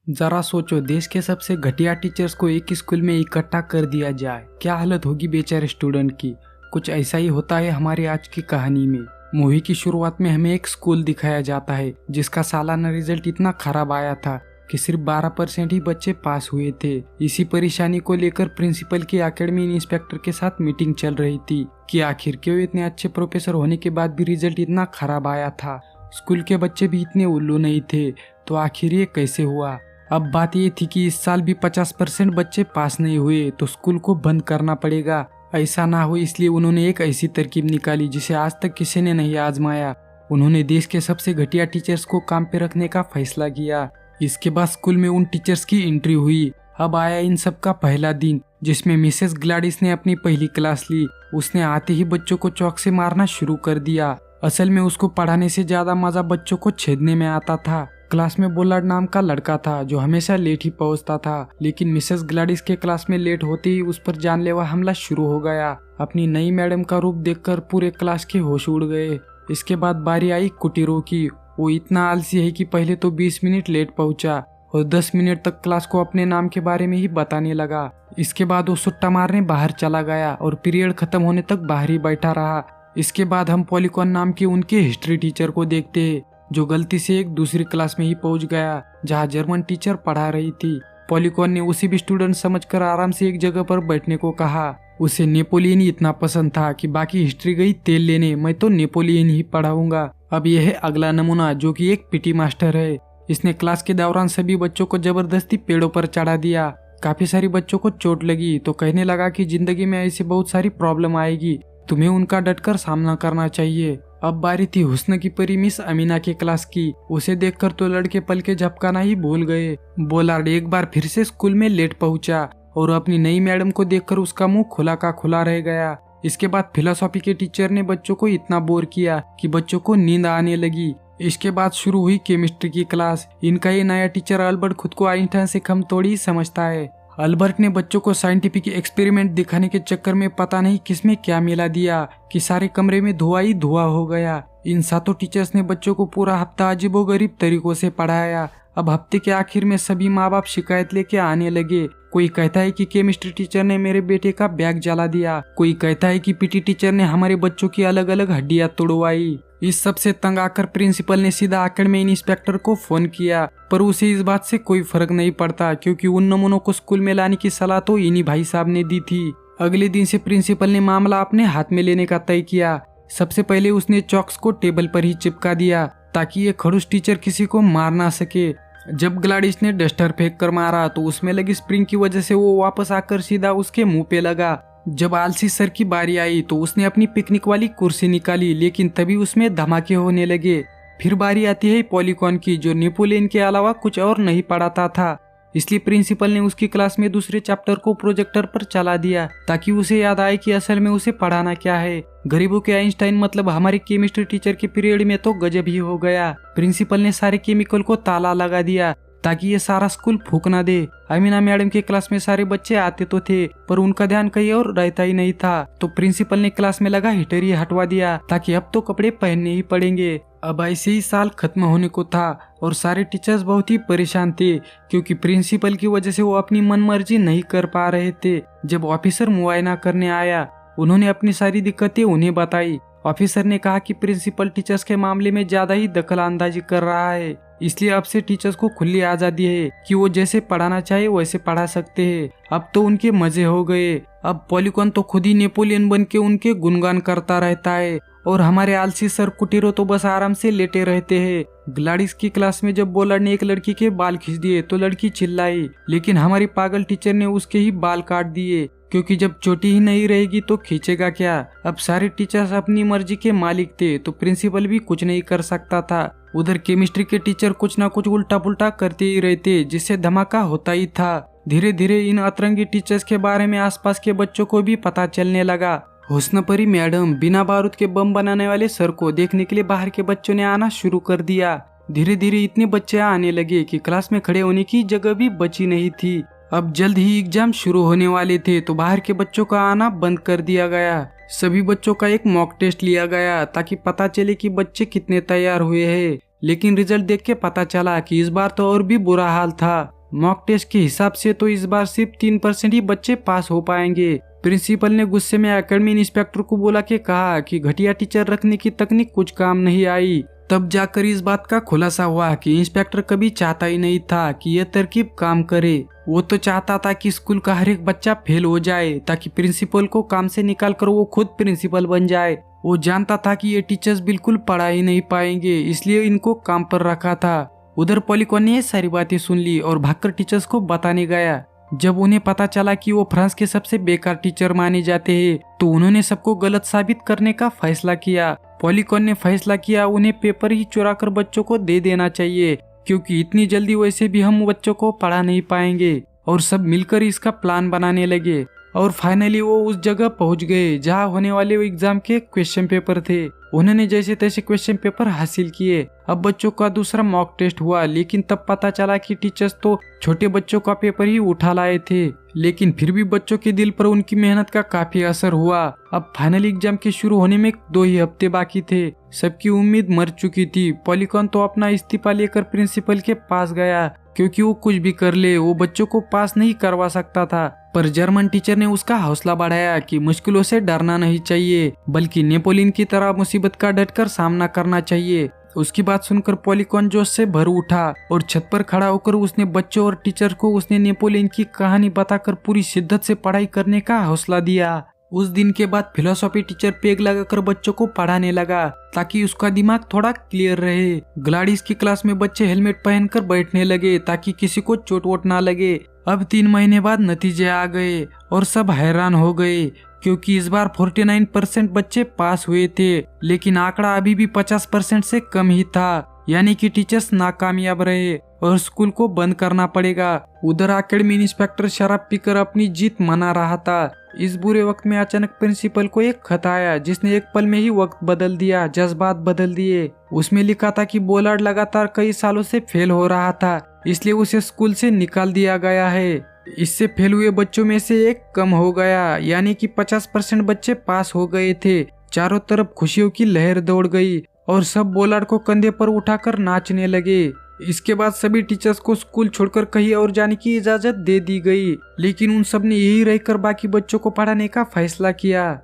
जरा सोचो, देश के सबसे घटिया टीचर्स को एक स्कूल में इकट्ठा कर दिया जाए, क्या हालत होगी बेचारे स्टूडेंट की। कुछ ऐसा ही होता है हमारी आज की कहानी में। मूवी की शुरुआत में हमें एक स्कूल दिखाया जाता है जिसका सालाना रिजल्ट इतना खराब आया था कि सिर्फ 12% ही बच्चे पास हुए थे। इसी परेशानी को लेकर प्रिंसिपल की एकेडमी इंस्पेक्टर के साथ मीटिंग चल रही थी कि आखिर क्यों इतने अच्छे प्रोफेसर होने के बाद भी रिजल्ट इतना खराब आया था। स्कूल के बच्चे भी इतने उल्लू नहीं थे, तो आखिर ये कैसे हुआ। अब बात ये थी कि इस साल भी 50% बच्चे पास नहीं हुए तो स्कूल को बंद करना पड़ेगा। ऐसा ना हो इसलिए उन्होंने एक ऐसी तरकीब निकाली जिसे आज तक किसी ने नहीं आजमाया। उन्होंने देश के सबसे घटिया टीचर्स को काम पे रखने का फैसला किया। इसके बाद स्कूल में उन टीचर्स की एंट्री हुई। अब आया इन सब का पहला दिन, जिसमें मिसेस ग्लैडिस ने अपनी पहली क्लास ली। उसने आते ही बच्चों को चौक से मारना शुरू कर दिया। असल में उसको पढ़ाने से ज्यादा मजा बच्चों को छेदने में आता था। क्लास में बोलार्ड नाम का लड़का था जो हमेशा लेट ही पहुंचता था, लेकिन मिसेस ग्लैडिस के क्लास में लेट होते ही उस पर जानलेवा हमला शुरू हो गया। अपनी नई मैडम का रूप देखकर पूरे क्लास के होश उड़ गए। इसके बाद बारी आई कुटीरो की। वो इतना आलसी है कि पहले तो 20 मिनट लेट पहुंचा और 10 मिनट तक क्लास को अपने नाम के बारे में ही बताने लगा। इसके बाद वो सुट्टा मारने बाहर चला गया और पीरियड खत्म होने तक बाहर ही बैठा रहा। इसके बाद हम पॉलीकॉन नाम के उनके हिस्ट्री टीचर को देखते हैं, जो गलती से एक दूसरी क्लास में ही पहुंच गया जहां जर्मन टीचर पढ़ा रही थी। पॉलीकॉन ने उसे भी स्टूडेंट समझकर आराम से एक जगह पर बैठने को कहा। उसे नेपोलियन ही इतना पसंद था कि बाकी हिस्ट्री गई तेल लेने, मैं तो नेपोलियन ही पढ़ाऊंगा। अब यह है अगला नमूना, जो कि एक पीटी मास्टर है। इसने क्लास के दौरान सभी बच्चों को जबरदस्ती पेड़ों पर चढ़ा दिया। काफी सारी बच्चों को चोट लगी तो कहने लगा कि जिंदगी में ऐसी बहुत सारी प्रॉब्लम आएगी, तुम्हें उनका डटकर सामना करना चाहिए। अब बारी थी हुस्न की परी मिस अमीना के क्लास की। उसे देखकर तो लड़के पल के झपकाना ही भूल गए। बोलार्ड एक बार फिर से स्कूल में लेट पहुंचा और अपनी नई मैडम को देखकर उसका मुंह खुला का खुला रह गया। इसके बाद फिलोसॉफी के टीचर ने बच्चों को इतना बोर किया कि बच्चों को नींद आने लगी। इसके बाद शुरू हुई केमिस्ट्री की क्लास। इनका ये नया टीचर अल्बर्ट खुद को आइंस्टाइन से कम थोड़ी ही समझता है। अल्बर्ट ने बच्चों को साइंटिफिक एक्सपेरिमेंट दिखाने के चक्कर में पता नहीं किसमें क्या मिला दिया कि सारे कमरे में धुआं ही धुआं हो गया। इन सातों टीचर्स ने बच्चों को पूरा हफ्ता अजीबोगरीब तरीकों से पढ़ाया। अब हफ्ते के आखिर में सभी माँ बाप शिकायत लेके आने लगे। कोई कहता है कि केमिस्ट्री टीचर ने मेरे बेटे का बैग जला दिया, कोई कहता है कि पीटी टीचर ने हमारे बच्चों की अलग अलग हड्डियां तोड़वाई। इस सब से तंग आकर प्रिंसिपल ने सीधा एकेडमी इंस्पेक्टर को फोन किया, पर उसे इस बात से कोई फर्क नहीं पड़ता क्योंकि उन नमूनों को स्कूल में लाने की सलाह तो इन्हीं भाई साहब ने दी थी। अगले दिन से प्रिंसिपल ने मामला अपने हाथ में लेने का तय किया। सबसे पहले उसने चॉक्स को टेबल पर ही चिपका दिया ताकि ये खड़ूस टीचर किसी को मार ना सके। जब ग्लैडिस ने डस्टर फेंक कर मारा तो उसमें लगी स्प्रिंग की वजह से वो वापस आकर सीधा उसके मुंह पे लगा। जब आलसी सर की बारी आई तो उसने अपनी पिकनिक वाली कुर्सी निकाली, लेकिन तभी उसमें धमाके होने लगे। फिर बारी आती है पॉलीकॉन की, जो नेपोलियन के अलावा कुछ और नहीं पढ़ाता था। इसलिए प्रिंसिपल ने उसकी क्लास में दूसरे चैप्टर को प्रोजेक्टर पर चला दिया ताकि उसे याद आए कि असल में उसे पढ़ाना क्या है। गरीबों के आइंस्टाइन मतलब हमारे केमिस्ट्री टीचर के पीरियड में तो गजब ही हो गया। प्रिंसिपल ने सारे केमिकल को ताला लगा दिया ताकि ये सारा स्कूल फूंक ना दे। अमीना मैडम के क्लास में सारे बच्चे आते तो थे, पर उनका ध्यान कहीं और रहता ही नहीं था। तो प्रिंसिपल ने क्लास में लगा हीटर ही हटवा दिया ताकि अब तो कपड़े पहनने ही पड़ेंगे। अब ऐसे ही साल खत्म होने को था और सारे टीचर्स बहुत ही परेशान थे क्योंकि प्रिंसिपल की वजह से वो अपनी मनमर्जी नहीं कर पा रहे थे। जब ऑफिसर मुआयना करने आया, उन्होंने अपनी सारी दिक्कतें उन्हें बताई। ऑफिसर ने कहा कि प्रिंसिपल टीचर्स के मामले में ज्यादा ही दखल अंदाजी कर रहा है, इसलिए अब से टीचर्स को खुली आजादी है कि वो जैसे पढ़ाना चाहे वैसे पढ़ा सकते हैं। अब तो उनके मजे हो गए। अब पॉलीकॉन तो खुद ही नेपोलियन बन के उनके गुणगान करता रहता है और हमारे आलसी सर कुटीरो तो बस आराम से लेटे रहते हैं। ग्लैडिस की क्लास में जब बोलार्ड ने एक लड़की के बाल खींच दिए तो लड़की चिल्लाई, लेकिन हमारी पागल टीचर ने उसके ही बाल काट दिए क्योंकि जब चोटी ही नहीं रहेगी तो खींचेगा क्या। अब सारे टीचर्स अपनी मर्जी के मालिक थे तो प्रिंसिपल भी कुछ नहीं कर सकता था। उधर केमिस्ट्री के टीचर कुछ ना कुछ उल्टा पुल्टा करते ही रहते जिससे धमाका होता ही था। धीरे धीरे इन अतरंगी टीचर्स के बारे में आसपास के बच्चों को भी पता चलने लगा। हुस्न परी मैडम बिना बारूद के बम बनाने वाले सर को देखने के लिए बाहर के बच्चों ने आना शुरू कर दिया। धीरे धीरे इतने बच्चे आने लगे कि क्लास में खड़े होने की जगह भी बची नहीं थी। अब जल्द ही एग्जाम शुरू होने वाले थे तो बाहर के बच्चों का आना बंद कर दिया गया। सभी बच्चों का एक मॉक टेस्ट लिया गया ताकि पता चले कि बच्चे कितने तैयार हुए हैं। लेकिन रिजल्ट देख के पता चला कि इस बार तो और भी बुरा हाल था। मॉक टेस्ट के हिसाब से तो इस बार सिर्फ 3% ही बच्चे पास हो पाएंगे। प्रिंसिपल ने गुस्से में एकेडमी इंस्पेक्टर को बुला के कहा कि घटिया टीचर रखने की तकनीक कुछ काम नहीं आई। तब जाकर इस बात का खुलासा हुआ कि इंस्पेक्टर कभी चाहता ही नहीं था कि यह तरकीब काम करे। वो तो चाहता था कि स्कूल का हर एक बच्चा फेल हो जाए ताकि प्रिंसिपल को काम से निकाल कर वो खुद प्रिंसिपल बन जाए। वो जानता था कि ये टीचर्स बिल्कुल पढ़ा ही नहीं पाएंगे, इसलिए इनको काम पर रखा था। उधर पॉलीकॉन ने सारी बातें सुन ली और भागकर टीचर्स को बताने गया। जब उन्हें पता चला कि वो फ्रांस के सबसे बेकार टीचर माने जाते हैं, तो उन्होंने सबको गलत साबित करने का फैसला किया। पॉलीकॉन ने फैसला किया उन्हें पेपर ही चुरा कर बच्चों को दे देना चाहिए, क्योंकि इतनी जल्दी वैसे भी हम बच्चों को पढ़ा नहीं पाएंगे। और सब मिलकर इसका प्लान बनाने लगे और फाइनली वो उस जगह पहुंच गए जहां होने वाले एग्जाम के क्वेश्चन पेपर थे। उन्होंने जैसे तैसे क्वेश्चन पेपर हासिल किए। अब बच्चों का दूसरा मॉक टेस्ट हुआ, लेकिन तब पता चला कि टीचर्स तो छोटे बच्चों का पेपर ही उठा लाए थे। लेकिन फिर भी बच्चों के दिल पर उनकी मेहनत का काफी असर हुआ। अब फाइनल एग्जाम के शुरू होने में 2 ही हफ्ते बाकी थे। सबकी उम्मीद मर चुकी थी। पॉलीकॉन तो अपना इस्तीफा लेकर प्रिंसिपल के पास गया, क्योंकि वो कुछ भी कर ले वो बच्चों को पास नहीं करवा सकता था। पर जर्मन टीचर ने उसका हौसला बढ़ाया कि मुश्किलों से डरना नहीं चाहिए, बल्कि नेपोलियन की तरह मुसीबत का डटकर सामना करना चाहिए। उसकी बात सुनकर पॉलीकॉन जोश से भर उठा और छत पर खड़ा होकर उसने बच्चों और टीचर को उसने नेपोलियन की कहानी बताकर पूरी शिद्दत से पढ़ाई करने का हौसला दिया। उस दिन के बाद फिलोसॉफी टीचर पेग लगाकर बच्चों को पढ़ाने लगा ताकि उसका दिमाग थोड़ा क्लियर रहे। ग्लाडिस की क्लास में बच्चे हेलमेट पहनकर बैठने लगे ताकि किसी को चोट वोट ना लगे। अब 3 महीने बाद नतीजे आ गए और सब हैरान हो गए, क्योंकि इस बार 49% बच्चे पास हुए थे, लेकिन आंकड़ा अभी भी 50% से कम ही था। यानी कि टीचर्स नाकामयाब रहे और स्कूल को बंद करना पड़ेगा। उधर एकेडमी इंस्पेक्टर शराब पीकर अपनी जीत मना रहा था। इस बुरे वक्त में अचानक प्रिंसिपल को एक खत आया जिसने एक पल में ही वक्त बदल दिया, जज्बात बदल दिए। उसमें लिखा था कि बोलार्ड लगातार कई सालों से फेल हो रहा था, इसलिए उसे स्कूल से निकाल दिया गया है। इससे फेल हुए बच्चों में से एक कम हो गया, यानी कि 50% बच्चे पास हो गए थे। चारों तरफ खुशियों की लहर दौड़ गई और सब बोलार्ड को कंधे पर उठाकर नाचने लगे। इसके बाद सभी टीचर्स को स्कूल छोड़कर कहीं और जाने की इजाजत दे दी गई, लेकिन उन सब ने यही रहकर बाकी बच्चों को पढ़ाने का फैसला किया।